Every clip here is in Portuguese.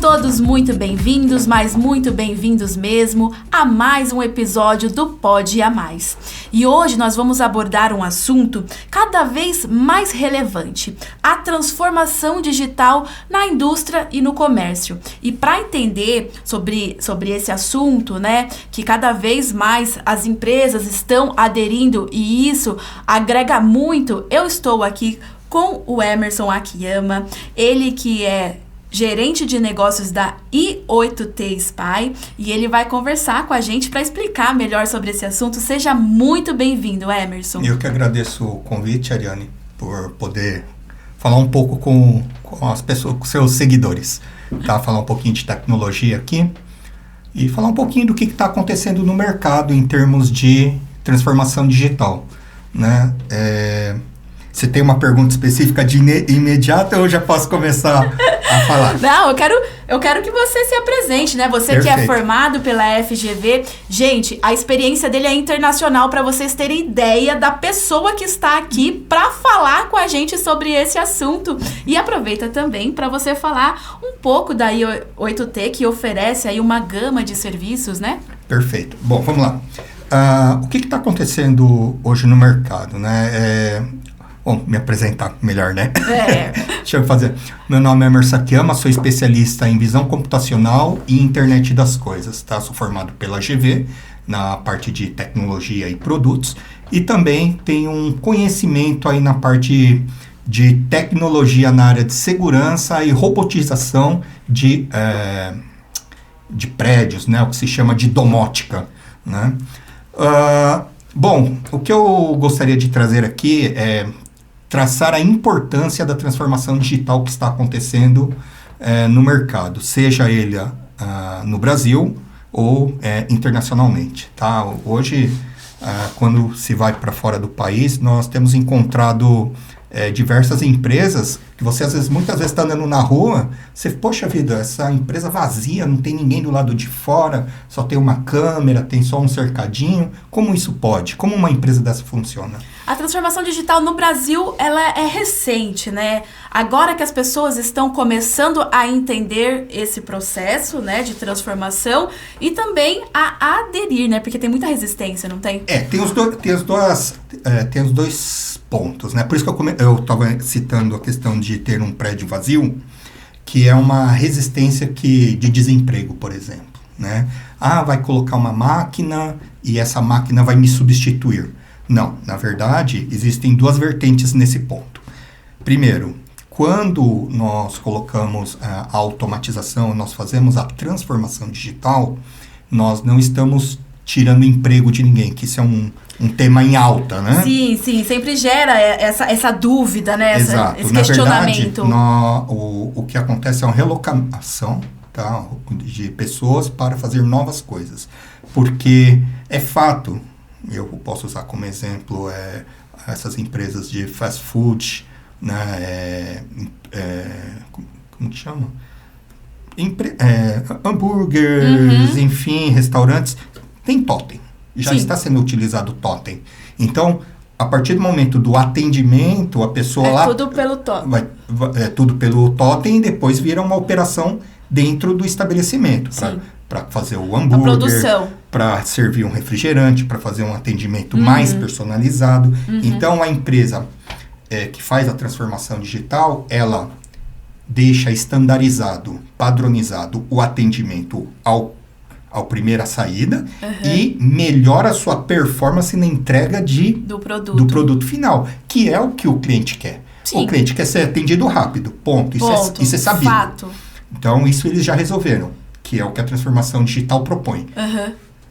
todos muito bem-vindos, mas muito bem-vindos mesmo a mais um episódio do Pode a Mais. E hoje nós vamos abordar um assunto cada vez mais relevante, a transformação digital na indústria e no comércio. E para entender sobre esse assunto, né, que cada vez mais as empresas estão aderindo e isso agrega muito, eu estou aqui com o Emerson Akiyama, ele que é gerente de negócios da i8T Spy, e ele vai conversar com a gente para explicar melhor sobre esse assunto. Seja muito bem-vindo, Emerson. Eu que agradeço o convite, Ariane, por poder falar um pouco com as pessoas, com seus seguidores, tá? Falar um pouquinho de tecnologia aqui e falar um pouquinho do que está acontecendo no mercado em termos de transformação digital, né? Você tem uma pergunta específica de imediato ou eu já posso começar a falar? Não, eu quero que você se apresente, né? Você Perfeito. Que é formado pela FGV. Gente, a experiência dele é internacional para vocês terem ideia da pessoa que está aqui para falar com a gente sobre esse assunto. E aproveita também para você falar um pouco da i8T, que oferece aí uma gama de serviços, né? Perfeito. Bom, vamos lá. O que está acontecendo hoje no mercado, né? Bom, me apresentar melhor, né? Deixa eu fazer. Meu nome é Emerson Akiyama, sou especialista em visão computacional e internet das coisas, tá? Sou formado pela GV, na parte de tecnologia e produtos, e também tenho um conhecimento aí na parte de tecnologia na área de segurança e robotização de prédios, né? O que se chama de domótica, né? Bom, o que eu gostaria de trazer aqui é traçar a importância da transformação digital que está acontecendo no mercado, seja ele no Brasil ou internacionalmente, tá? Hoje, quando se vai para fora do país, nós temos encontrado diversas empresas que você, muitas vezes, está andando na rua, você, poxa vida, essa empresa vazia, não tem ninguém do lado de fora, só tem uma câmera, tem só um cercadinho. Como isso pode? Como uma empresa dessa funciona? A transformação digital no Brasil, ela é recente, né? Agora que as pessoas estão começando a entender esse processo, né, de transformação e também a aderir, né? Porque tem muita resistência, não tem? Tem os dois pontos, né? Por isso que eu estava citando a questão de ter um prédio vazio, que é uma resistência de desemprego, por exemplo, né? Vai colocar uma máquina e essa máquina vai me substituir. Não, na verdade, existem duas vertentes nesse ponto. Primeiro, quando nós colocamos a automatização, nós fazemos a transformação digital, nós não estamos tirando emprego de ninguém, que isso é um tema em alta, né? Sim, sempre gera essa dúvida, né? Exato. Esse questionamento. Na verdade, o que acontece é uma relocação, tá, de pessoas para fazer novas coisas. Porque é fato, eu posso usar como exemplo essas empresas de fast food, né? Como que chama? Hambúrgueres, enfim, restaurantes. Tem totem. Já Sim. está sendo utilizado totem. Então, a partir do momento do atendimento, a pessoa tudo pelo totem. É tudo pelo totem e depois vira uma operação dentro do estabelecimento. Para fazer o hambúrguer, para servir um refrigerante, para fazer um atendimento mais personalizado. Então, a empresa que faz a transformação digital, ela deixa estandarizado, padronizado o atendimento ao primeira saída e melhora a sua performance na entrega do produto final, que é o que o cliente quer. Sim. O cliente quer ser atendido rápido, ponto. Isso é sabido. Fato. Então, isso eles já resolveram, que é o que a transformação digital propõe.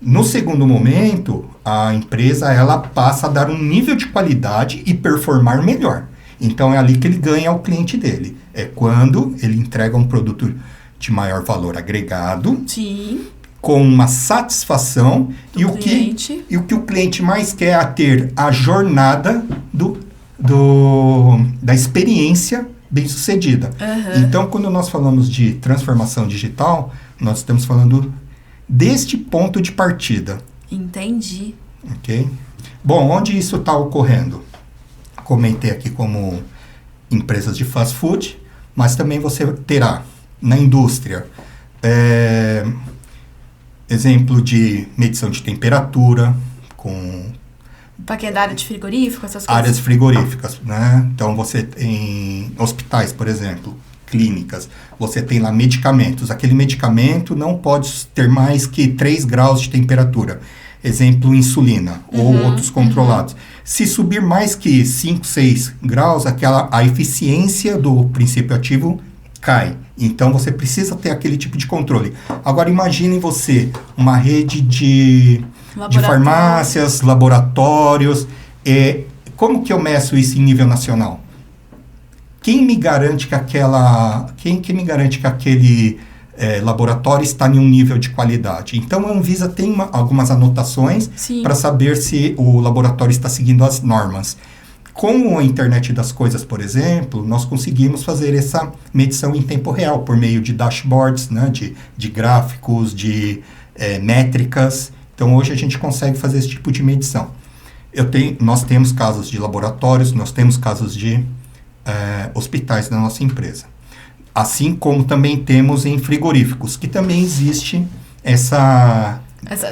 No segundo momento, a empresa ela passa a dar um nível de qualidade e performar melhor. Então, é ali que ele ganha o cliente dele. É quando ele entrega um produto de maior valor agregado. Sim. Com uma satisfação e o que o cliente mais quer é ter a jornada da experiência bem-sucedida. Então, quando nós falamos de transformação digital, nós estamos falando deste ponto de partida. Entendi. Ok? Bom, onde isso está ocorrendo? Comentei aqui como empresas de fast food, mas também você terá na indústria. Exemplo de medição de temperatura, com Para quem é da área de frigorífico, essas coisas? áreas frigoríficas, né? Então, você tem hospitais, por exemplo, clínicas, você tem lá medicamentos. Aquele medicamento não pode ter mais que 3 graus de temperatura. Exemplo, insulina ou outros controlados. Se subir mais que 5, 6 graus, a eficiência do princípio ativo cai. Então, você precisa ter aquele tipo de controle. Agora, imagine você, uma rede de farmácias, laboratórios. Como que eu meço isso em nível nacional? Quem me garante que aquele laboratório está em um nível de qualidade? Então, a Anvisa tem algumas anotações para saber se o laboratório está seguindo as normas. Com a internet das coisas, por exemplo, nós conseguimos fazer essa medição em tempo real, por meio de dashboards, né, de gráficos, de métricas. Então, hoje a gente consegue fazer esse tipo de medição. Nós temos casos de laboratórios, nós temos casos de hospitais na nossa empresa. Assim como também temos em frigoríficos, que também existe essa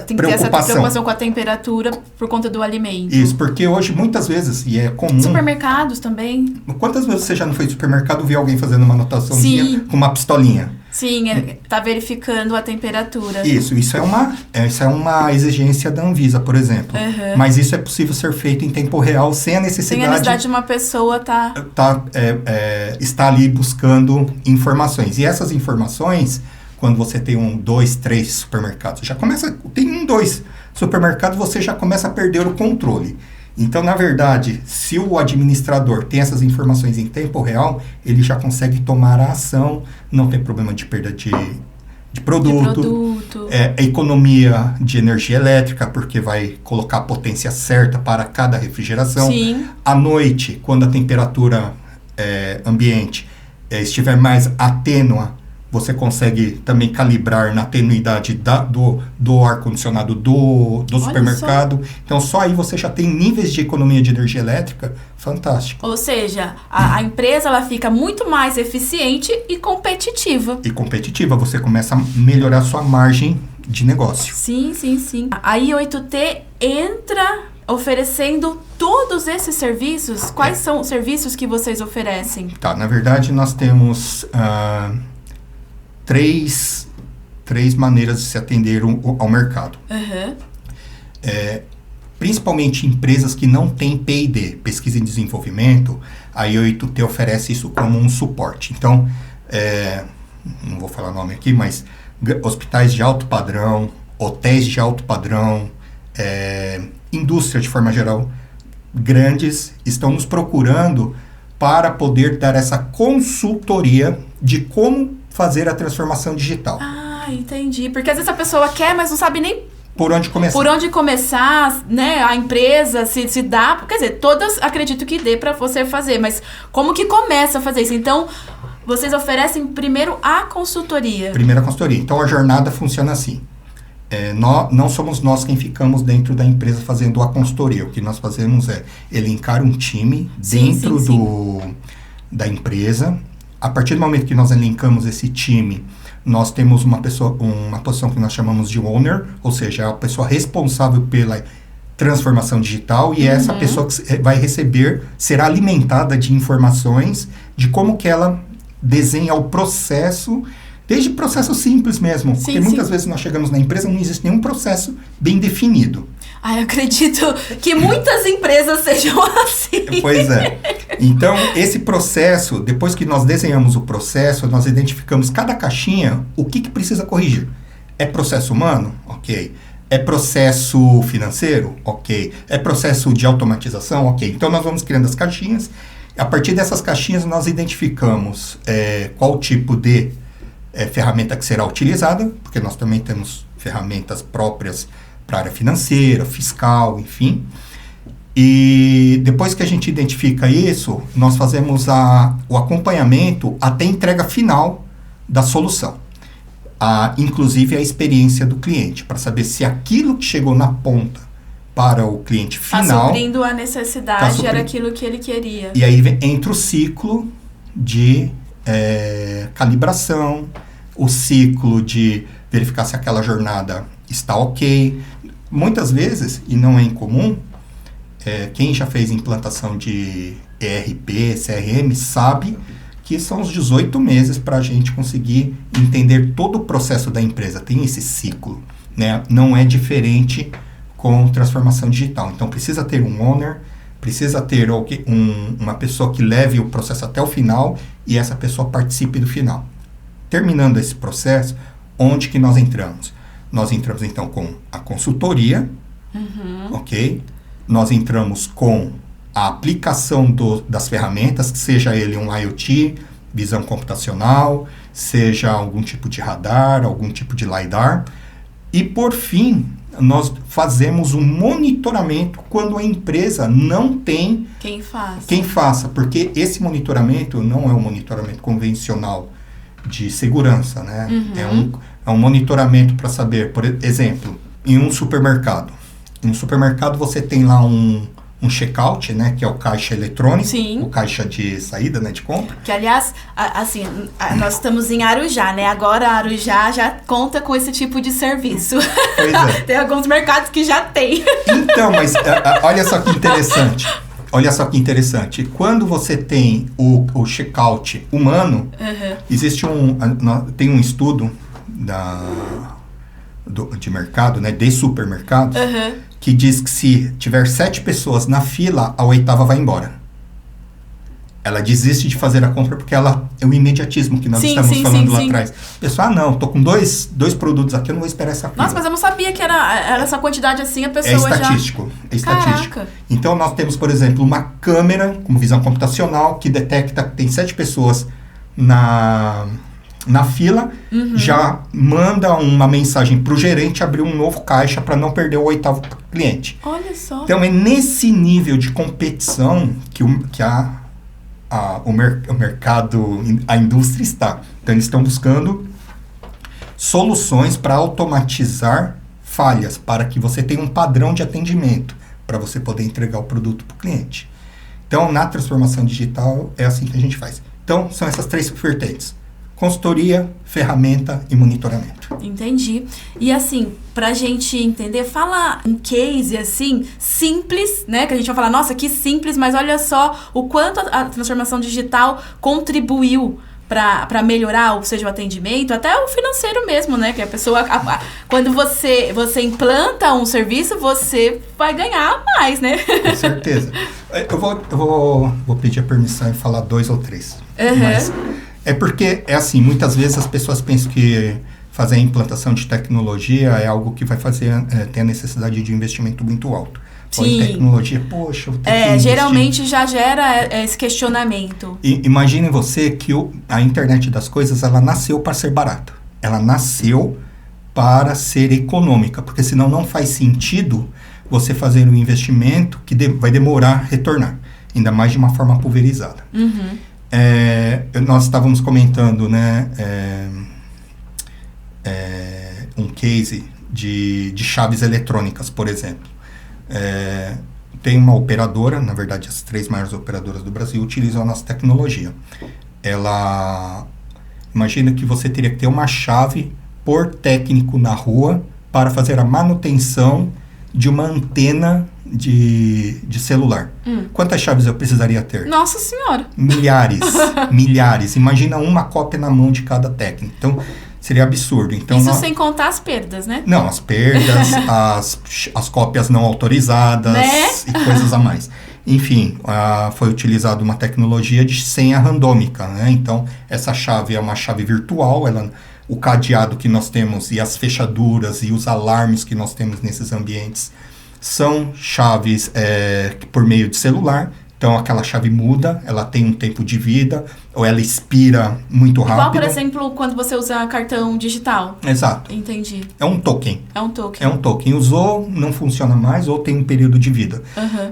tem que ter essa preocupação com a temperatura por conta do alimento. Isso, porque hoje muitas vezes, e é comum... Supermercados também. Quantas vezes você já não foi no supermercado e viu alguém fazendo uma anotaçãozinha com uma pistolinha? Sim, tá verificando a temperatura. Isso é uma exigência da Anvisa, por exemplo. Mas isso é possível ser feito em tempo real, sem a necessidade de uma pessoa estar ali buscando informações. E essas informações, quando você tem 2, 3 supermercados, tem 2 supermercados, você já começa a perder o controle. Então, na verdade, se o administrador tem essas informações em tempo real, ele já consegue tomar a ação, não tem problema de perda de produto. Economia de energia elétrica, porque vai colocar a potência certa para cada refrigeração. Sim. À noite, quando a temperatura ambiente estiver mais atênua, você consegue também calibrar na tenuidade do ar-condicionado do supermercado. Então, só aí você já tem níveis de economia de energia elétrica fantástico. Ou seja, a empresa ela fica muito mais eficiente e competitiva. Você começa a melhorar sua margem de negócio. Sim. A I8T entra oferecendo todos esses serviços. Quais são os serviços que vocês oferecem? Tá, na verdade, nós temos... Três maneiras de se atender ao mercado. Principalmente empresas que não têm P&D, pesquisa e desenvolvimento, a I8T oferece isso como um suporte. Então, não vou falar nome aqui, mas hospitais de alto padrão, hotéis de alto padrão, indústria de forma geral, grandes, estão nos procurando para poder dar essa consultoria de como fazer a transformação digital. Entendi. Porque às vezes a pessoa quer, mas não sabe nem por onde começar, né? A empresa, se dá... Quer dizer, todas acredito que dê para você fazer, mas como que começa a fazer isso? Então, vocês oferecem primeiro a consultoria. Primeiro a consultoria. Então, a jornada funciona assim. Não somos nós quem ficamos dentro da empresa fazendo a consultoria. O que nós fazemos é elencar um time dentro da empresa. A partir do momento que nós elencamos esse time, nós temos uma posição que nós chamamos de owner, ou seja, a pessoa responsável pela transformação digital, e essa pessoa que vai será alimentada de informações de como que ela desenha o processo, desde processo simples mesmo, porque muitas vezes nós chegamos na empresa e não existe nenhum processo bem definido. Eu acredito que muitas empresas sejam assim. Pois é. Então, esse processo, depois que nós desenhamos o processo, nós identificamos cada caixinha, o que precisa corrigir. É processo humano? Ok. É processo financeiro? Ok. É processo de automatização? Ok. Então, nós vamos criando as caixinhas. A partir dessas caixinhas, nós identificamos qual tipo de ferramenta que será utilizada, porque nós também temos ferramentas próprias para a área financeira, fiscal, enfim. E depois que a gente identifica isso, nós fazemos o acompanhamento até a entrega final da solução. Inclusive a experiência do cliente, para saber se aquilo que chegou na ponta para o cliente final... Está suprindo a necessidade, era aquilo que ele queria. E aí entra o ciclo de calibração, o ciclo de verificar se aquela jornada está ok. Muitas vezes, e não é incomum, quem já fez implantação de ERP, CRM, sabe que são os 18 meses para a gente conseguir entender todo o processo da empresa. Tem esse ciclo, né? Não é diferente com transformação digital. Então, precisa ter um owner, precisa ter uma pessoa que leve o processo até o final e essa pessoa participe do final. Terminando esse processo, onde que nós entramos? Nós entramos, então, com a consultoria, ok? Nós entramos com a aplicação das ferramentas, que seja ele um IoT, visão computacional, seja algum tipo de radar, algum tipo de LiDAR. E, por fim, nós fazemos um monitoramento quando a empresa não tem quem faça. Porque esse monitoramento não é um monitoramento convencional de segurança, né? É um monitoramento para saber, por exemplo, em um supermercado. Em um supermercado você tem lá um checkout, né, que é o caixa eletrônico, Sim. o caixa de saída, né, de compra. Que, aliás, assim, nós estamos em Arujá, né? Agora Arujá já conta com esse tipo de serviço. Pois é. Tem alguns mercados que já tem. Então, mas olha só que interessante. Olha só que interessante. Quando você tem o checkout humano, existe tem um estudo de mercado, né, de supermercados, que diz que se tiver 7 pessoas na fila, a 8ª vai embora. Ela desiste de fazer a compra porque é o imediatismo que nós estamos falando lá atrás. Pessoal, não, tô com dois produtos aqui, eu não vou esperar essa fila. Nossa, mas eu não sabia que era essa quantidade assim, a pessoa É estatístico. Caraca. Então, nós temos, por exemplo, uma câmera com visão computacional que detecta que tem 7 pessoas na fila, já manda uma mensagem para o gerente abrir um novo caixa para não perder o 8º cliente. Olha só. Então, é nesse nível de competição que o mercado, a indústria está. Então, eles estão buscando soluções para automatizar falhas, para que você tenha um padrão de atendimento, para você poder entregar o produto para o cliente. Então, na transformação digital, é assim que a gente faz. Então, são essas 3 vertentes. Consultoria, ferramenta e monitoramento. Entendi. E assim, pra gente entender, fala um case assim, simples, né? Que a gente vai falar, nossa, que simples, mas olha só o quanto a transformação digital contribuiu para melhorar, ou seja, o atendimento, até o financeiro mesmo, né? Que a pessoa, quando você implanta um serviço, você vai ganhar mais, né? Com certeza. Eu vou pedir a permissão e falar 2 ou 3. Mas é porque, assim, muitas vezes as pessoas pensam que fazer a implantação de tecnologia é algo que vai ter a necessidade de investimento muito alto. Sim. Em tecnologia, poxa, eu tenho que geralmente já gera esse questionamento. Imagine você que a internet das coisas, ela nasceu para ser barata. Ela nasceu para ser econômica, porque senão não faz sentido você fazer um investimento que vai demorar a retornar, ainda mais de uma forma pulverizada. Nós estávamos comentando, né, um case de chaves eletrônicas, por exemplo. Tem uma operadora, na verdade as 3 maiores operadoras do Brasil utilizam a nossa tecnologia. Imagina que você teria que ter uma chave por técnico na rua para fazer a manutenção de uma antena de celular. Quantas chaves eu precisaria ter? Nossa Senhora! Milhares. Imagina uma cópia na mão de cada técnico. Então, seria absurdo. Então, isso sem contar as perdas, né? Não, as perdas, as cópias não autorizadas, né? E coisas a mais. Enfim, foi utilizada uma tecnologia de senha randômica, né? Então, essa chave é uma chave virtual, o cadeado que nós temos e as fechaduras e os alarmes que nós temos nesses ambientes são chaves por meio de celular. Então, aquela chave muda, ela tem um tempo de vida, ou ela expira muito rápido. Igual, por exemplo, quando você usa cartão digital. Exato. Entendi. É um token. É um token. É um token. Usou, não funciona mais, ou tem um período de vida.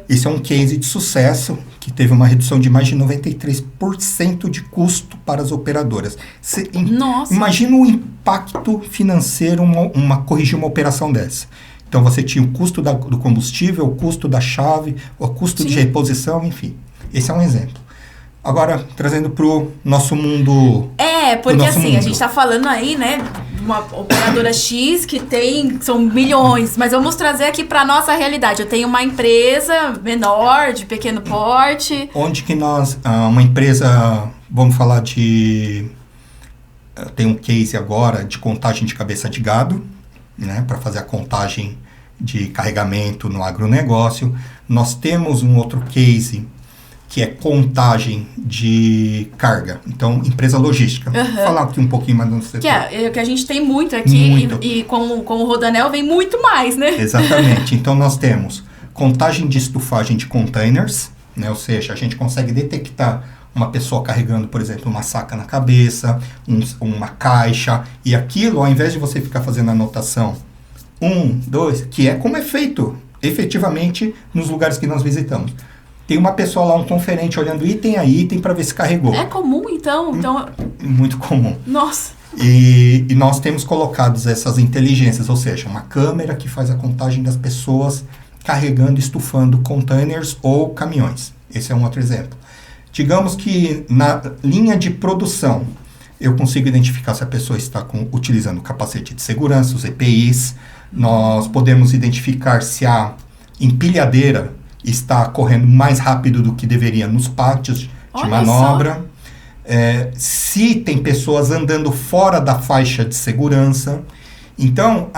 Esse é um case de sucesso, que teve uma redução de mais de 93% de custo para as operadoras. Nossa! Imagina o impacto financeiro, corrigir uma operação dessa. Então, você tinha o custo do combustível, o custo da chave, o custo de reposição, enfim. Esse é um exemplo. Agora, trazendo para o nosso mundo... Porque assim, a gente está falando aí, né, de uma operadora X que são milhões, mas vamos trazer aqui para nossa realidade. Eu tenho uma empresa menor, de pequeno porte. Onde que uma empresa, vamos falar tem um case agora de contagem de cabeça de gado, né, para fazer a contagem de carregamento no agronegócio. Nós temos um outro case que é contagem de carga. Então, empresa logística. Vou falar aqui um pouquinho mais no setor. Que a gente tem muito aqui e com o Rodanel vem muito mais, né? Exatamente. Então, nós temos contagem de estufagem de containers, né? Ou seja, a gente consegue detectar uma pessoa carregando, por exemplo, uma saca na cabeça, uma caixa, e aquilo, ao invés de você ficar fazendo anotação 1, 2, que é como é feito efetivamente nos lugares que nós visitamos. Tem uma pessoa lá, um conferente, olhando item a item para ver se carregou. É comum, então? Muito comum. Nossa! E nós temos colocados essas inteligências, ou seja, uma câmera que faz a contagem das pessoas carregando e estufando containers ou caminhões. Esse é um outro exemplo. Digamos que na linha de produção, eu consigo identificar se a pessoa está utilizando o capacete de segurança, os EPIs. Nós podemos identificar se a empilhadeira está correndo mais rápido do que deveria nos pátios de manobra. Se tem pessoas andando fora da faixa de segurança. Então,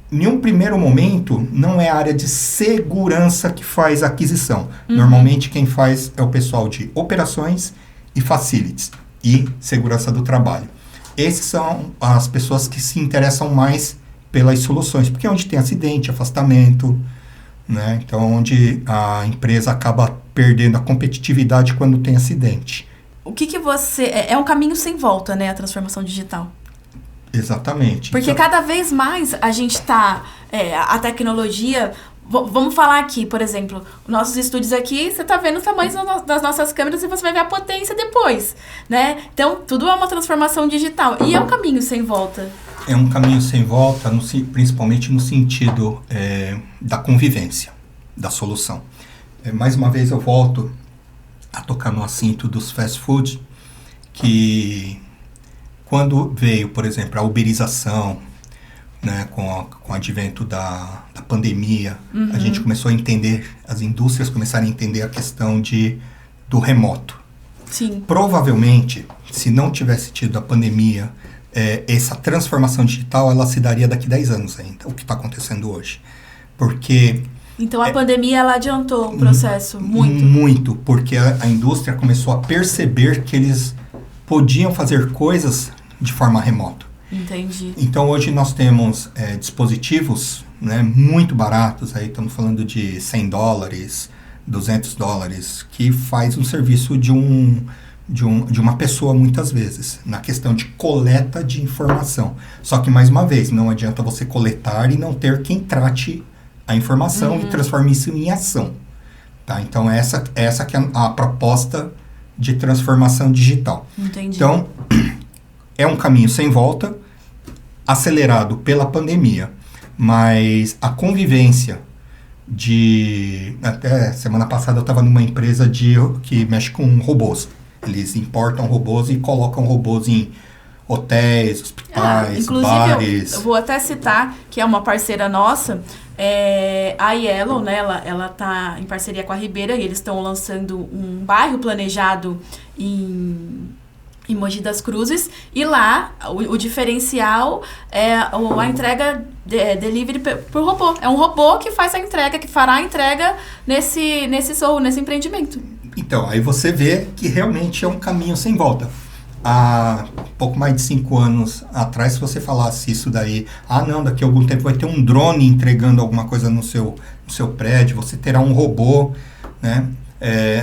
em um primeiro momento, não é a área de segurança que faz a aquisição. Normalmente, quem faz é o pessoal de operações e facilities e segurança do trabalho. Esses são as pessoas que se interessam mais pelas soluções, porque é onde tem acidente, afastamento, né? Então, onde a empresa acaba perdendo a competitividade quando tem acidente. O que você... É um caminho sem volta, né? A transformação digital. Exatamente. Porque cada vez mais a gente está... a tecnologia... Vamos falar aqui, por exemplo, nossos estúdios aqui, você está vendo o tamanho das nossas câmeras e você vai ver a potência depois, né? Então, tudo é uma transformação digital. E é um caminho sem volta. É um caminho sem volta, principalmente no sentido da convivência, da solução. Mais uma vez eu volto a tocar no assunto dos fast food, que quando veio, por exemplo, a uberização, né, com o advento da pandemia, a gente começou a entender, as indústrias começaram a entender a questão do remoto. Sim. Provavelmente, se não tivesse tido a pandemia, essa transformação digital, ela se daria daqui 10 anos ainda, o que está acontecendo hoje. Porque... Então, a pandemia, ela adiantou o processo muito? Muito, porque a indústria começou a perceber que eles podiam fazer coisas de forma remota. Entendi. Então, hoje nós temos dispositivos, né, muito baratos, aí estamos falando de $100, $200, que faz um serviço de uma pessoa muitas vezes, na questão de coleta de informação. Só que, mais uma vez, não adianta você coletar e não ter quem trate a informação e transforme isso em ação. Tá? Então, essa que é a proposta de transformação digital. Entendi. Então, é um caminho sem volta, acelerado pela pandemia, mas a convivência até semana passada eu estava numa empresa que mexe com robôs. Eles importam robôs e colocam robôs em hotéis, hospitais, inclusive, bares. Eu vou até citar que é uma parceira nossa, a Yellow, né? Ela tá em parceria com a Ribeira e eles estão lançando um bairro planejado em Mogi das Cruzes, e lá o diferencial é a entrega delivery por robô. É um robô que faz a entrega, que fará a entrega nesse empreendimento. Então, aí você vê que realmente é um caminho sem volta. Há pouco mais de 5 anos atrás, se você falasse isso daí, não, daqui a algum tempo vai ter um drone entregando alguma coisa no seu prédio, você terá um robô, né?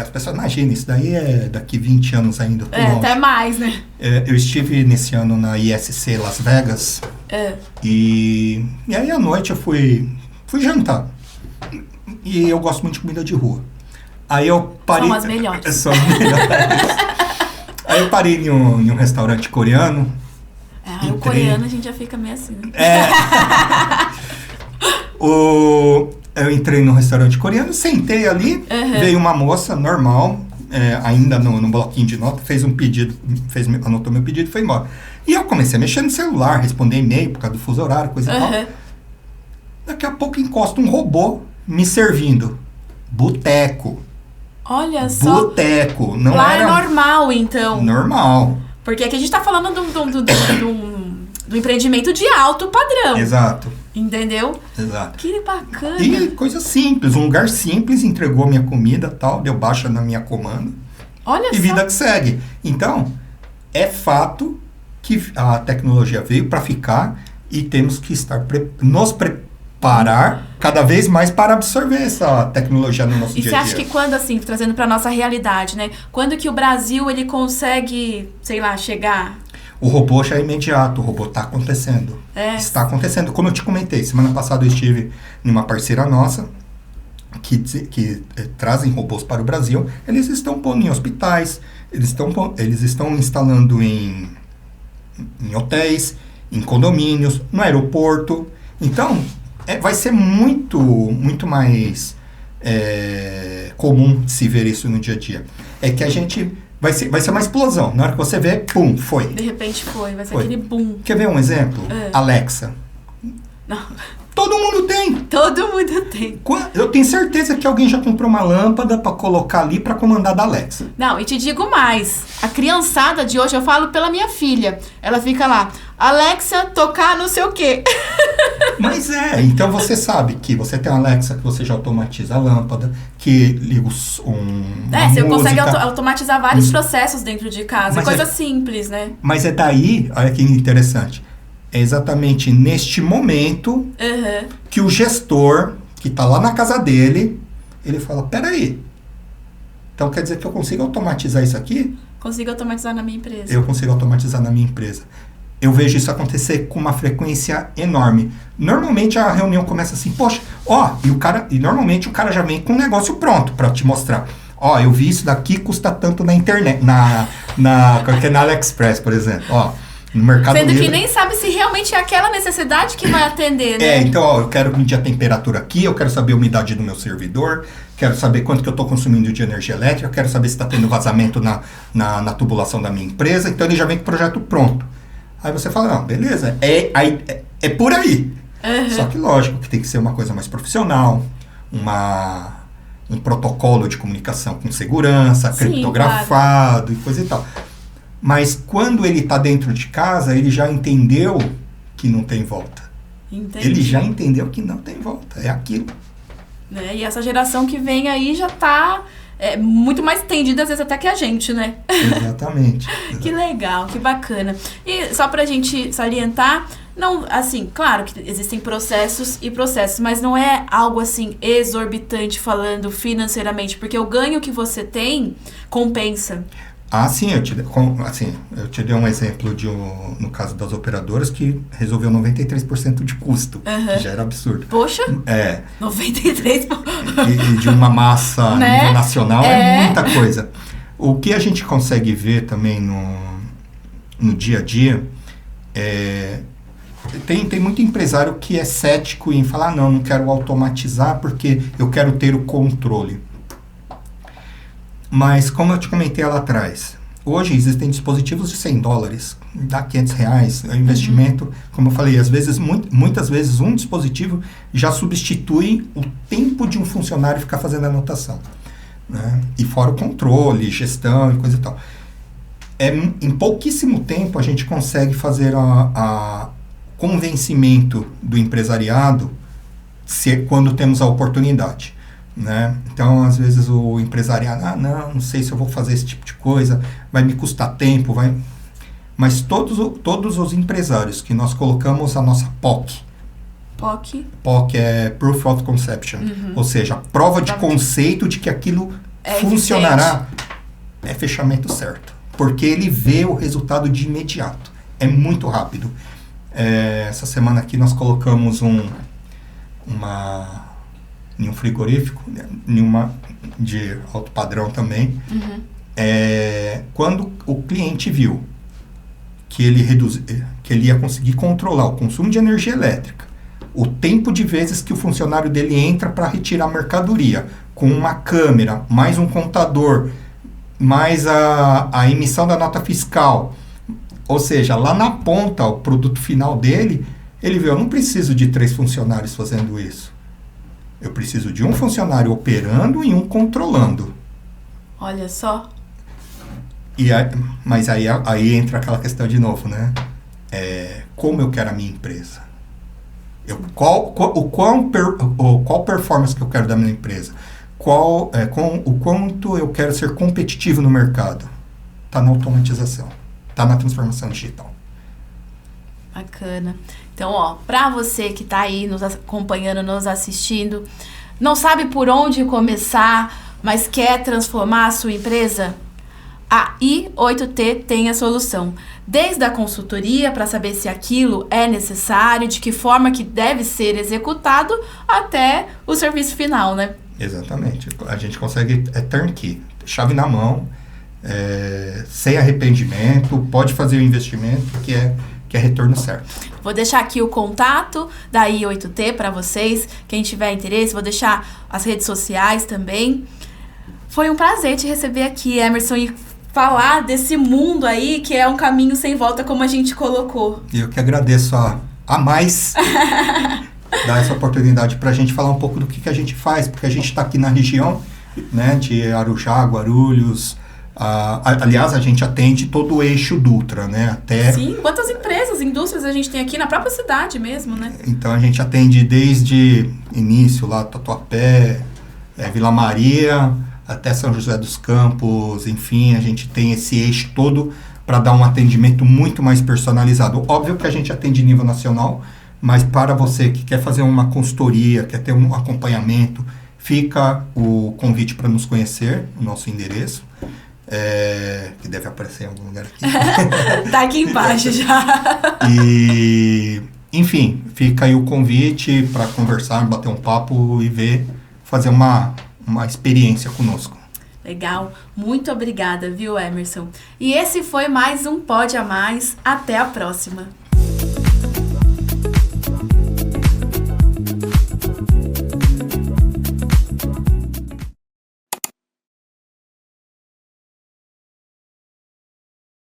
As pessoas imaginam, isso daí é daqui 20 anos ainda. Até mais, né? Eu estive nesse ano na ISC Las Vegas. E aí à noite eu fui jantar. E eu gosto muito de comida de rua. Aí eu parei... São as melhores. São as melhores. Aí eu parei em um restaurante coreano. O coreano a gente já fica meio assim, né? Eu entrei no restaurante coreano, sentei ali, veio uma moça normal, ainda no bloquinho de nota, fez um pedido, anotou meu pedido e foi embora. E eu comecei a mexer no celular, responder e-mail por causa do fuso horário, coisa e tal. Daqui a pouco encosta um robô me servindo. Boteco. Olha só. Boteco. Não lá era... é normal, então. Normal. Porque aqui a gente tá falando do empreendimento de alto padrão. Exato. Entendeu? Exato. Que bacana. E coisa simples. Um lugar simples, entregou a minha comida e tal, deu baixa na minha comanda. Olha E só. vida que segue. Então, é fato que a tecnologia veio para ficar e temos que nos preparar cada vez mais para absorver essa tecnologia no nosso dia a dia. E você acha que quando, assim, trazendo para nossa realidade, né? Quando que o Brasil, ele consegue, sei lá, chegar... O robô já é imediato, o robô está acontecendo. Está acontecendo. Como eu te comentei, semana passada eu estive numa parceira nossa que trazem robôs para o Brasil. Eles estão pondo em hospitais, eles estão instalando em hotéis, em condomínios, no aeroporto. Então, vai ser muito, muito mais comum se ver isso no dia a dia. É que a gente... Vai ser uma explosão. Na hora que você vê, pum, foi. De repente vai ser aquele boom. Quer ver um exemplo? Alexa. Não. Todo mundo tem. Todo mundo tem. Eu tenho certeza que alguém já comprou uma lâmpada para colocar ali para comandar da Alexa. Não, e te digo mais. A criançada de hoje, eu falo pela minha filha. Ela fica lá, Alexa, tocar não sei o quê. Mas então você sabe que você tem a Alexa, que você já automatiza a lâmpada, que liga você consegue automatizar vários processos dentro de casa. Mas coisa simples, né? Mas é daí, olha que interessante, é exatamente neste momento que o gestor, que está lá na casa dele, ele fala, peraí, então quer dizer que eu consigo automatizar isso aqui? Consigo automatizar na minha empresa. Eu consigo automatizar na minha empresa. Eu vejo isso acontecer com uma frequência enorme. Normalmente a reunião começa assim, poxa, e normalmente o cara já vem com um negócio pronto para te mostrar. Eu vi isso daqui, custa tanto na internet, na AliExpress, por exemplo. No Mercado Livre. Sendo que nem nem sabe se realmente é aquela necessidade que vai atender, né? Então, eu quero medir a temperatura aqui, eu quero saber a umidade do meu servidor, quero saber quanto que eu estou consumindo de energia elétrica, quero saber se está tendo vazamento na tubulação da minha empresa. Então, ele já vem com o projeto pronto. Aí você fala, não, beleza, é por aí. Só que lógico que tem que ser uma coisa mais profissional, um protocolo de comunicação com segurança, criptografado, claro, e coisa e tal. Mas quando ele está dentro de casa, ele já entendeu que não tem volta. Entendi. Ele já entendeu que não tem volta, é aquilo. Né? E essa geração que vem aí já está... muito mais tendida, às vezes, até que a gente, né? Exatamente. Que legal, que bacana. E só pra gente salientar, não, assim, claro que existem processos e processos, mas não é algo, assim, exorbitante falando financeiramente, porque o ganho que você tem compensa. Sim, eu te dei um exemplo no caso das operadoras que resolveu 93% de custo, que já era absurdo. Poxa, 93%. E de uma massa a nível nacional é muita coisa. O que a gente consegue ver também no dia a dia tem muito empresário que é cético em falar, não quero automatizar porque eu quero ter o controle. Mas, como eu te comentei lá atrás, hoje existem dispositivos de $100, dá R$500, é um investimento, como eu falei, às vezes, muitas vezes um dispositivo já substitui o tempo de um funcionário ficar fazendo anotação. Né? E fora o controle, gestão e coisa e tal. Em pouquíssimo tempo a gente consegue fazer a convencimento do empresariado quando temos a oportunidade. Né? Então, às vezes o empresariado, não sei se eu vou fazer esse tipo de coisa, vai me custar tempo, mas todos os empresários que nós colocamos a nossa POC é Proof of Conception, ou seja, prova de conceito de que aquilo funcionará, é fechamento certo, porque ele vê o resultado de imediato, é muito rápido. Essa semana aqui nós colocamos em um frigorífico, nenhuma de alto padrão também, quando o cliente viu que ele ia conseguir controlar o consumo de energia elétrica, o tempo de vezes que o funcionário dele entra para retirar a mercadoria, com uma câmera, mais um contador, mais a emissão da nota fiscal. Ou seja, lá na ponta, o produto final dele, ele vê, eu não preciso de 3 funcionários fazendo isso. Eu preciso de um funcionário operando e um controlando. Olha só. Mas aí entra aquela questão de novo, né? Como eu quero a minha empresa? Qual performance que eu quero da minha empresa? O quanto eu quero ser competitivo no mercado? Está na automatização. Está na transformação digital. Bacana. Então, para você que está aí nos acompanhando, nos assistindo, não sabe por onde começar, mas quer transformar a sua empresa? A i8T tem a solução. Desde a consultoria para saber se aquilo é necessário, de que forma que deve ser executado, até o serviço final, né? Exatamente. A gente consegue turnkey, chave na mão, sem arrependimento, pode fazer o investimento que é retorno certo. Vou deixar aqui o contato da i8T para vocês, quem tiver interesse, vou deixar as redes sociais também. Foi um prazer te receber aqui, Emerson, e falar desse mundo aí que é um caminho sem volta, como a gente colocou. Eu que agradeço a mais dar essa oportunidade para a gente falar um pouco do que a gente faz, porque a gente está aqui na região, né, de Arujá, Guarulhos. Aliás, a gente atende todo o eixo Dutra, né? Sim, quantas empresas, indústrias a gente tem aqui na própria cidade mesmo, né? Então a gente atende desde início lá, Tatuapé, Vila Maria, até São José dos Campos, enfim, a gente tem esse eixo todo para dar um atendimento muito mais personalizado. Óbvio que a gente atende nível nacional, mas para você que quer fazer uma consultoria, quer ter um acompanhamento, fica o convite para nos conhecer, o nosso endereço. Que deve aparecer em algum lugar aqui. Tá aqui embaixo já. E, enfim, fica aí o convite para conversar, bater um papo e fazer uma experiência conosco. Legal. Muito obrigada, viu, Emerson? E esse foi mais um Pode a Mais. Até a próxima.